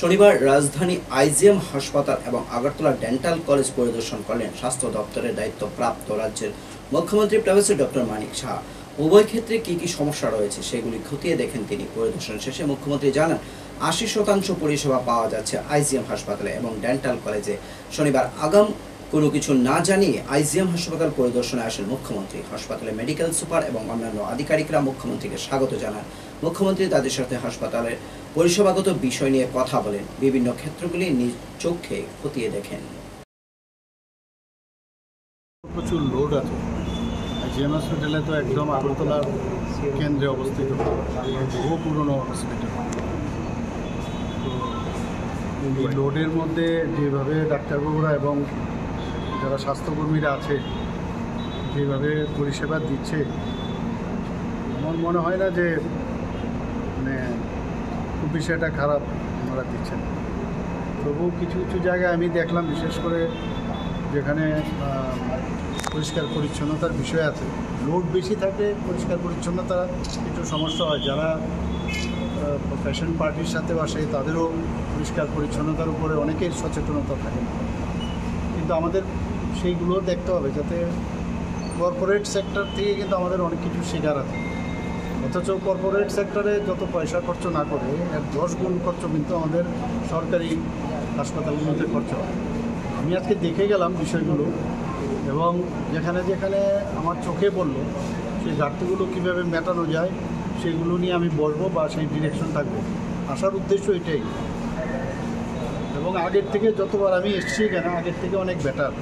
শনিবার রাজধানী আইজিএম হাসপাতাল এবং আগরতলা ডেন্টাল কলেজ পরিদর্শন করলেন স্বাস্থ্য দপ্তরের দায়িত্বপ্রাপ্ত রাজ্যের মুখ্যমন্ত্রী প্রফেসর ডক্টর মানিক সাহা। উভয় ক্ষেত্রে কি সমস্যা রয়েছে সেগুলি খতিয়ে দেখেন তিনি। পরিদর্শন শেষে মুখ্যমন্ত্রী জানান ৮০% পরিষেবা পাওয়া যাচ্ছে আইজিএম হাসপাতালে এবং ডেন্টাল কলেজে। শনিবার আগাম কোনো কিছু না জানিয়ে আইজিএম হাসপাতাল পরিদর্শনে আসেন মুখ্যমন্ত্রী। হাসপাতালে মেডিকেল সুপার এবং অন্যান্য আধিকারিকরা মুখ্যমন্ত্রীকে স্বাগত জানান। মুখ্যমন্ত্রী তাদের সাথে হাসপাতালের পরিষেবাগত বিষয় নিয়ে কথা বলেন, বিভিন্ন ক্ষেত্রগুলি নিজ চোখে খতিয়ে দেখেন। প্রচুর লোড আছে। আইজিএম হসপিটালে তো একদম আগরতলার কেন্দ্রে অবস্থিত, বহু পুরনো হসপিটাল। তো এই লোডের মধ্যে যেভাবে ডাক্তারবাবুরা এবং যারা স্বাস্থ্যকর্মীরা আছে যেভাবে পরিষেবা দিচ্ছে, আমার মনে হয় না যে মানে খুব বিষয়টা খারাপ ওনারা দিচ্ছেন। তবু কিছু কিছু জায়গায় আমি দেখলাম, বিশেষ করে যেখানে পরিষ্কার পরিচ্ছন্নতার বিষয় আছে, লোড বেশি থাকলে পরিষ্কার পরিচ্ছন্নতা একটু সমস্যা হয়। যারা পেশেন্ট পার্টির সাথে আসে তাদেরও পরিষ্কার পরিচ্ছন্নতার উপরে অনেকের সচেতনতা থাকে, কিন্তু আমাদের সেইগুলো দেখতে হবে, যাতে কর্পোরেট সেক্টর থেকে কিন্তু আমাদের অনেক কিছু শেখার আছে। অথচ কর্পোরেট সেক্টরে যত পয়সা খরচ না করে এর 10 গুণ খরচ কিন্তু আমাদের সরকারি হাসপাতালগুলোতে খরচ হয়। আমি আজকে দেখে গেলাম বিষয়গুলো, এবং যেখানে যেখানে আমার চোখে পড়লো সেই ঘাটতিগুলো কীভাবে মেটানো যায় সেগুলো নিয়ে আমি বলবো বা সেই ডিরেকশন থাকবে। আসার উদ্দেশ্য এটাই, এবং আগের থেকে যতবার আমি এসেছি এখানে আগের থেকে অনেক বেটার।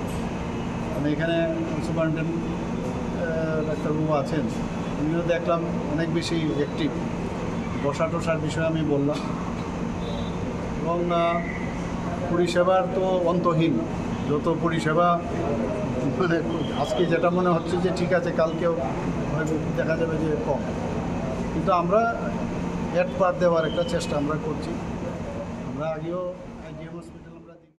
আমি এখানে সুপারিনটেন্ডেন্ট ডাক্তারবাবু আছেন, উনিও দেখলাম অনেক বেশি অ্যাক্টিভ। বসা টসার বিষয়ে আমি বললাম, এবং পরিষেবার তো অন্তহীন। যত পরিষেবা মানে আজকে যেটা মনে হচ্ছে যে ঠিক আছে, কালকেও হয়তো দেখা যাবে যে কম, কিন্তু আমরা এড পার দেওয়ার একটা চেষ্টা আমরা করছি। আমরা আগেও